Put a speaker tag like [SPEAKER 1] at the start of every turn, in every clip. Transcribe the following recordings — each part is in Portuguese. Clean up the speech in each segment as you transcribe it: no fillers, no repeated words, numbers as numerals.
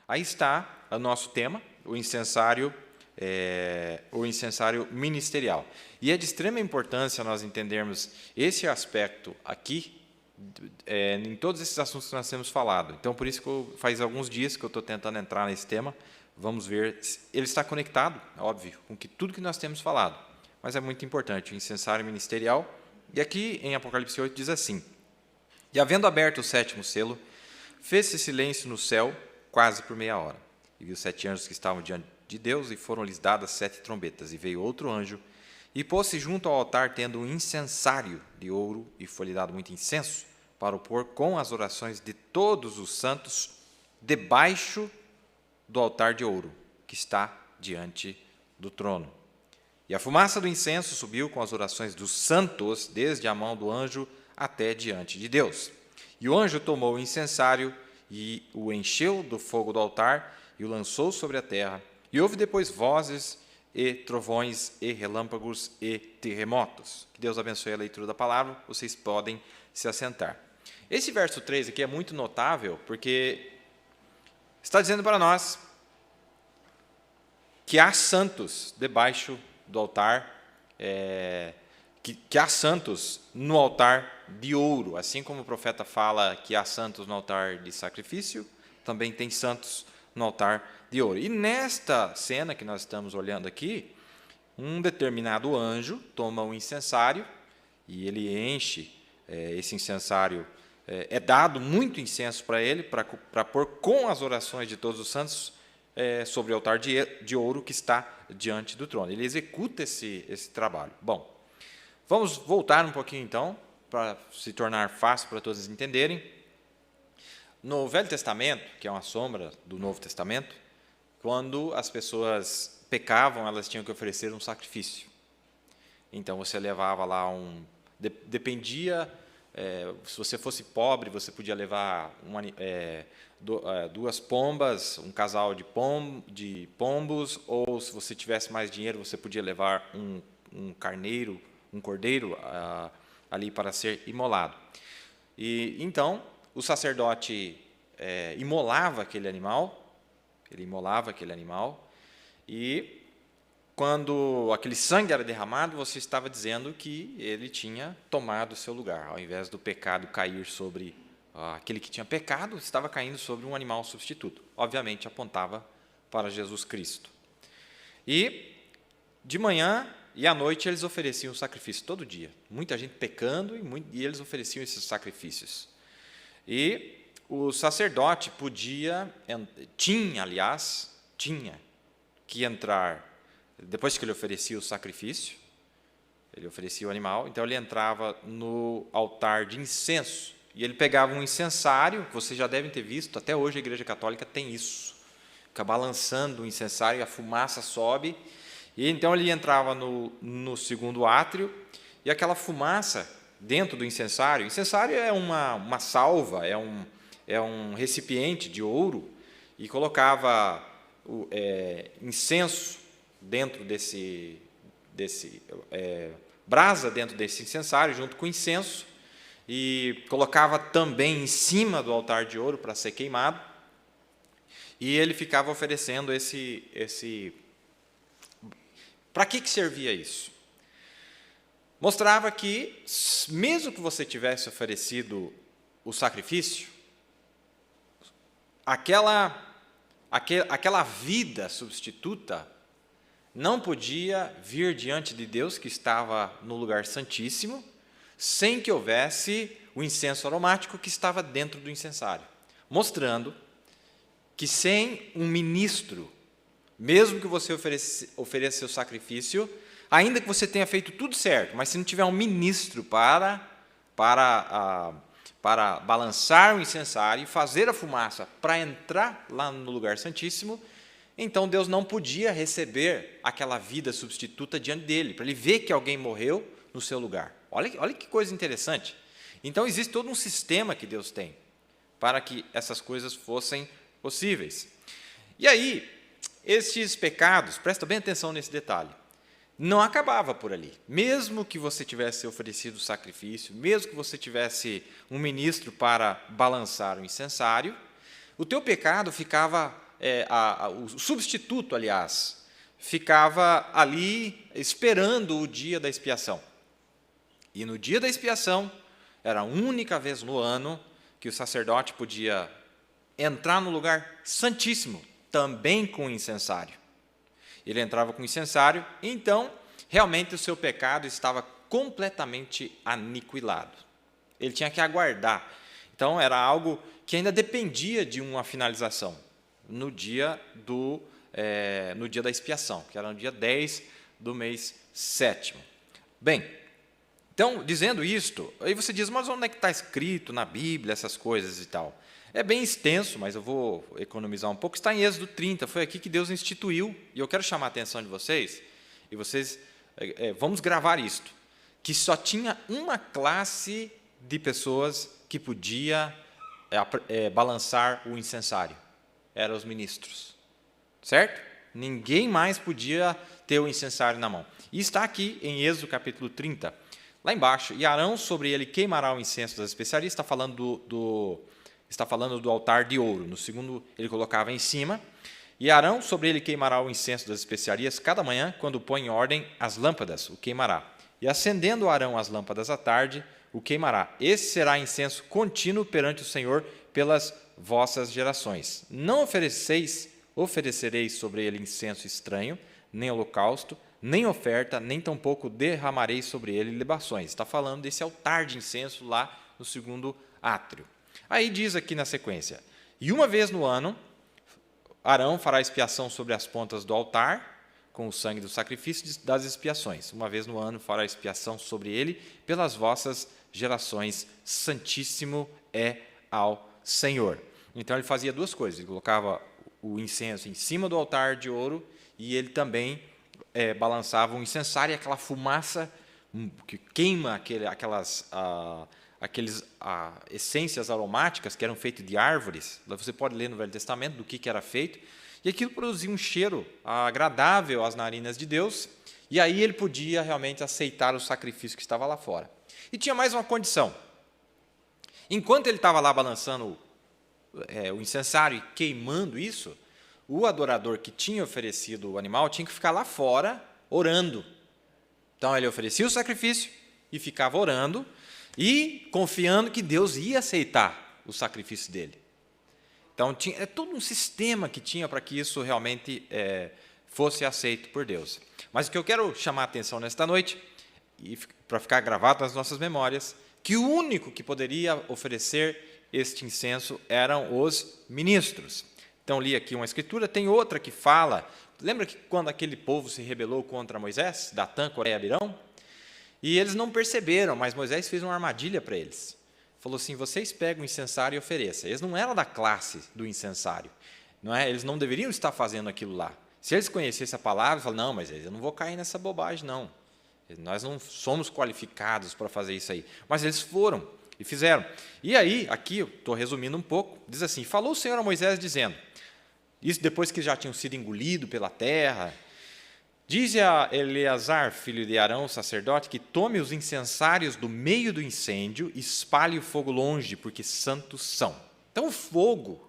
[SPEAKER 1] Aí está o nosso tema, o incensário ministerial. E é de extrema importância nós entendermos esse aspecto aqui, em todos esses assuntos que nós temos falado. Então, por isso que faz alguns dias que eu estou tentando entrar nesse tema. Vamos ver, ele está conectado, óbvio, com tudo que nós temos falado, mas é muito importante, o incensário ministerial. E aqui em Apocalipse 8 diz assim: e havendo aberto o 7º selo, fez-se silêncio no céu quase por meia hora. E viu 7 anjos que estavam diante de Deus, e foram lhes dadas 7 trombetas. E veio outro anjo, e pôs-se junto ao altar, tendo um incensário de ouro, e foi-lhe dado muito incenso, para o pôr com as orações de todos os santos, debaixo do altar de ouro, que está diante do trono. E a fumaça do incenso subiu com as orações dos santos, desde a mão do anjo até diante de Deus. E o anjo tomou o incensário, e o encheu do fogo do altar, e o lançou sobre a terra. E houve depois vozes, e trovões, e relâmpagos, e terremotos. Que Deus abençoe a leitura da palavra, vocês podem se assentar. Esse verso 3 aqui é muito notável, porque está dizendo para nós que há santos debaixo do altar, que há santos no altar de ouro, assim como o profeta fala que há santos no altar de sacrifício, também tem santos no altar de ouro. E nesta cena que nós estamos olhando aqui, um determinado anjo toma um incensário e ele enche esse incensário, é dado muito incenso para ele, para pôr com as orações de todos os santos sobre o altar de ouro que está diante do trono. Ele executa esse trabalho. Bom, vamos voltar um pouquinho, então, para se tornar fácil para todos entenderem. No Velho Testamento, que é uma sombra do Novo Testamento, quando as pessoas pecavam, elas tinham que oferecer um sacrifício. Então, você levava lá dependia, se você fosse pobre, você podia levar 2 pombas, um casal de pombos, ou se você tivesse mais dinheiro, você podia levar um cordeiro ali para ser imolado. E então o sacerdote imolava aquele animal, e quando aquele sangue era derramado, você estava dizendo que ele tinha tomado o seu lugar, ao invés do pecado cair sobre aquele que tinha pecado, estava caindo sobre um animal substituto. Obviamente apontava para Jesus Cristo. E de manhã e à noite eles ofereciam sacrifício todo dia. Muita gente pecando e eles ofereciam esses sacrifícios. E o sacerdote tinha que entrar, depois que ele oferecia o sacrifício, ele oferecia o animal, então ele entrava no altar de incenso, e ele pegava um incensário, que vocês já devem ter visto, até hoje a Igreja Católica tem isso, fica balançando o incensário e a fumaça sobe. E então ele entrava no segundo átrio, e aquela fumaça dentro do incensário. O incensário é uma salva, é um recipiente de ouro, e colocava incenso dentro brasa dentro desse incensário, junto com incenso, e colocava também em cima do altar de ouro para ser queimado, e ele ficava oferecendo Para que servia isso? Mostrava que, mesmo que você tivesse oferecido o sacrifício, aquela vida substituta não podia vir diante de Deus, que estava no lugar santíssimo, sem que houvesse o incenso aromático que estava dentro do incensário, mostrando que sem um ministro, mesmo que você ofereça seu sacrifício, ainda que você tenha feito tudo certo, mas se não tiver um ministro para balançar o incensário e fazer a fumaça para entrar lá no lugar santíssimo, então Deus não podia receber aquela vida substituta diante dele, para ele ver que alguém morreu no seu lugar. Olha que coisa interessante. Então existe todo um sistema que Deus tem para que essas coisas fossem possíveis. E aí, estes pecados, presta bem atenção nesse detalhe, não acabava por ali. Mesmo que você tivesse oferecido sacrifício, mesmo que você tivesse um ministro para balançar o incensário, O teu pecado ficava, o substituto, aliás, ficava ali esperando o dia da expiação. E no dia da expiação, era a única vez no ano que o sacerdote podia entrar no lugar santíssimo, também com incensário. Ele entrava com incensário, então, realmente o seu pecado estava completamente aniquilado. Ele tinha que aguardar. Então, era algo que ainda dependia de uma finalização no dia da expiação, que era no dia 10 do mês 7º. Bem, então, dizendo isto, aí você diz, mas onde é que está escrito na Bíblia essas coisas e tal? É bem extenso, mas eu vou economizar um pouco. Está em Êxodo 30, foi aqui que Deus instituiu, e eu quero chamar a atenção de vocês, e vocês, vamos gravar isto, que só tinha uma classe de pessoas que podia balançar o incensário, eram os ministros, certo? Ninguém mais podia ter o incensário na mão. E está aqui em Êxodo capítulo 30, lá embaixo, e Arão sobre ele queimará o incenso das especiarias, está falando do altar de ouro. No segundo, ele colocava em cima. E Arão sobre ele queimará o incenso das especiarias cada manhã, quando põe em ordem as lâmpadas, o queimará. E acendendo Arão as lâmpadas à tarde, o queimará. Esse será incenso contínuo perante o Senhor pelas vossas gerações. Não oferecereis sobre ele incenso estranho, nem holocausto, nem oferta, nem tampouco derramareis sobre ele libações. Está falando desse altar de incenso lá no segundo átrio. Aí diz aqui na sequência, e uma vez no ano, Arão fará expiação sobre as pontas do altar, com o sangue do sacrifício das expiações. Uma vez no ano fará expiação sobre ele, pelas vossas gerações, santíssimo é ao Senhor. Então, ele fazia duas coisas, ele colocava o incenso em cima do altar de ouro, e ele também balançava o incensário, e aquela fumaça que queima aquelas essências aromáticas que eram feitas de árvores. Você pode ler no Velho Testamento do que era feito, e aquilo produzia um cheiro agradável às narinas de Deus, e aí ele podia realmente aceitar o sacrifício que estava lá fora. E tinha mais uma condição. Enquanto ele estava lá balançando o incensário e queimando isso, o adorador que tinha oferecido o animal tinha que ficar lá fora orando. Então ele oferecia o sacrifício e ficava orando, e confiando que Deus ia aceitar o sacrifício dele. Então, é todo um sistema que tinha para que isso realmente fosse aceito por Deus. Mas o que eu quero chamar a atenção nesta noite, e para ficar gravado nas nossas memórias, que o único que poderia oferecer este incenso eram os ministros. Então, li aqui uma escritura, tem outra que fala, lembra que quando aquele povo se rebelou contra Moisés, Datã, Coré e Abirão? E eles não perceberam, mas Moisés fez uma armadilha para eles. Falou assim, vocês pegam o incensário e ofereçam. Eles não eram da classe do incensário. Não é? Eles não deveriam estar fazendo aquilo lá. Se eles conhecessem a palavra, falaram, não, mas eu não vou cair nessa bobagem, não. Nós não somos qualificados para fazer isso aí. Mas eles foram e fizeram. E aí, aqui, eu estou resumindo um pouco, diz assim, falou o Senhor a Moisés dizendo, isso depois que já tinham sido engolidos pela terra, diz a Eleazar, filho de Arão, sacerdote, que tome os incensários do meio do incêndio e espalhe o fogo longe, porque santos são. Então, o fogo,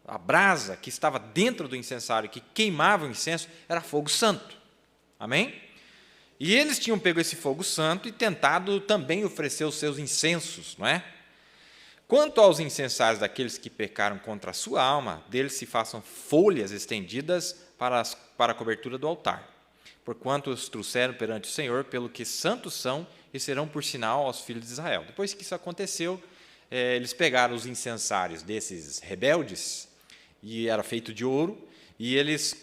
[SPEAKER 1] a brasa que estava dentro do incensário, que queimava o incenso, era fogo santo. Amém? E eles tinham pego esse fogo santo e tentado também oferecer os seus incensos, não é? Quanto aos incensários daqueles que pecaram contra a sua alma, deles se façam folhas estendidas para a cobertura do altar. Porquanto os trouxeram perante o Senhor, pelo que santos são, e serão por sinal aos filhos de Israel. Depois que isso aconteceu, eles pegaram os incensários desses rebeldes, e era feito de ouro, e eles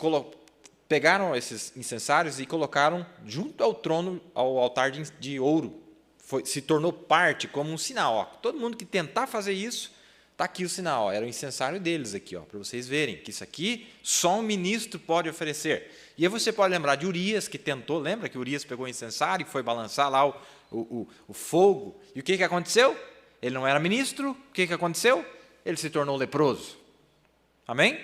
[SPEAKER 1] pegaram esses incensários e colocaram junto ao trono, ao altar de ouro. Se tornou parte, como um sinal. Ó. Todo mundo que tentar fazer isso, está aqui o sinal. Ó. Era o incensário deles aqui, para vocês verem, que isso aqui só um ministro pode oferecer. E aí você pode lembrar de Urias, que tentou, lembra que Urias pegou o incensário e foi balançar lá o fogo. E o que aconteceu? Ele não era ministro, o que aconteceu? Ele se tornou leproso. Amém?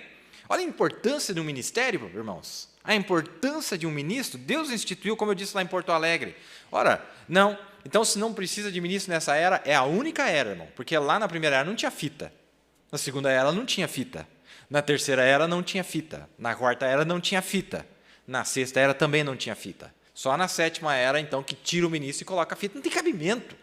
[SPEAKER 1] Olha a importância de um ministério, irmãos. A importância de um ministro, Deus instituiu, como eu disse lá em Porto Alegre. Ora, não, então se não precisa de ministro nessa era, é a única era, irmão, porque lá na primeira era não tinha fita. Na segunda era não tinha fita. Na terceira era não tinha fita. Na quarta era não tinha fita. Na sexta era também não tinha fita. Só na sétima era, então, que tira o ministro e coloca a fita. Não tem cabimento.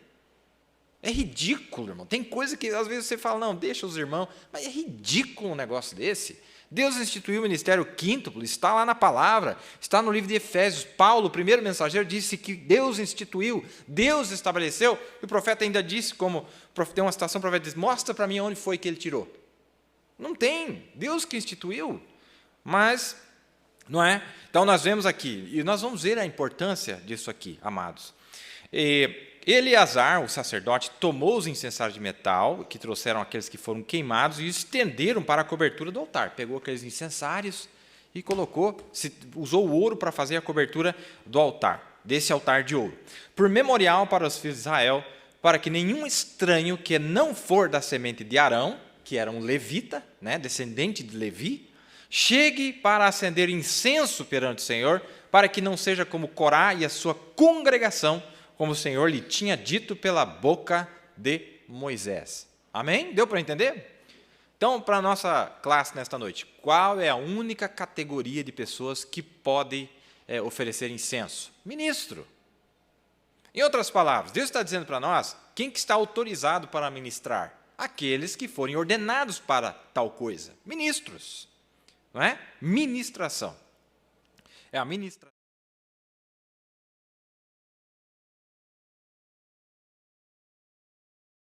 [SPEAKER 1] É ridículo, irmão. Tem coisa que às vezes você fala, não, deixa os irmãos. Mas é ridículo um negócio desse. Deus instituiu o ministério quíntuplo, está lá na palavra, está no livro de Efésios. Paulo, o primeiro mensageiro, disse que Deus instituiu, Deus estabeleceu. E o profeta ainda disse, como tem uma citação, o profeta diz, mostra para mim onde foi que ele tirou. Não tem, Deus que instituiu. Mas, não é? Então, nós vemos aqui, e nós vamos ver a importância disso aqui, amados. Eleazar, o sacerdote, tomou os incensários de metal, que trouxeram aqueles que foram queimados, e estenderam para a cobertura do altar. Pegou aqueles incensários e colocou, usou o ouro para fazer a cobertura do altar, desse altar de ouro. Por memorial para os filhos de Israel, para que nenhum estranho que não for da semente de Arão, que era um levita, né, descendente de Levi, chegue para acender incenso perante o Senhor, para que não seja como Corá e a sua congregação, como o Senhor lhe tinha dito pela boca de Moisés. Amém? Deu para entender? Então, para a nossa classe nesta noite, qual é a única categoria de pessoas que pode oferecer incenso? Ministro. Em outras palavras, Deus está dizendo para nós, quem que está autorizado para ministrar? Aqueles que forem ordenados para tal coisa. Ministros. Não é? Ministração. É a ministração.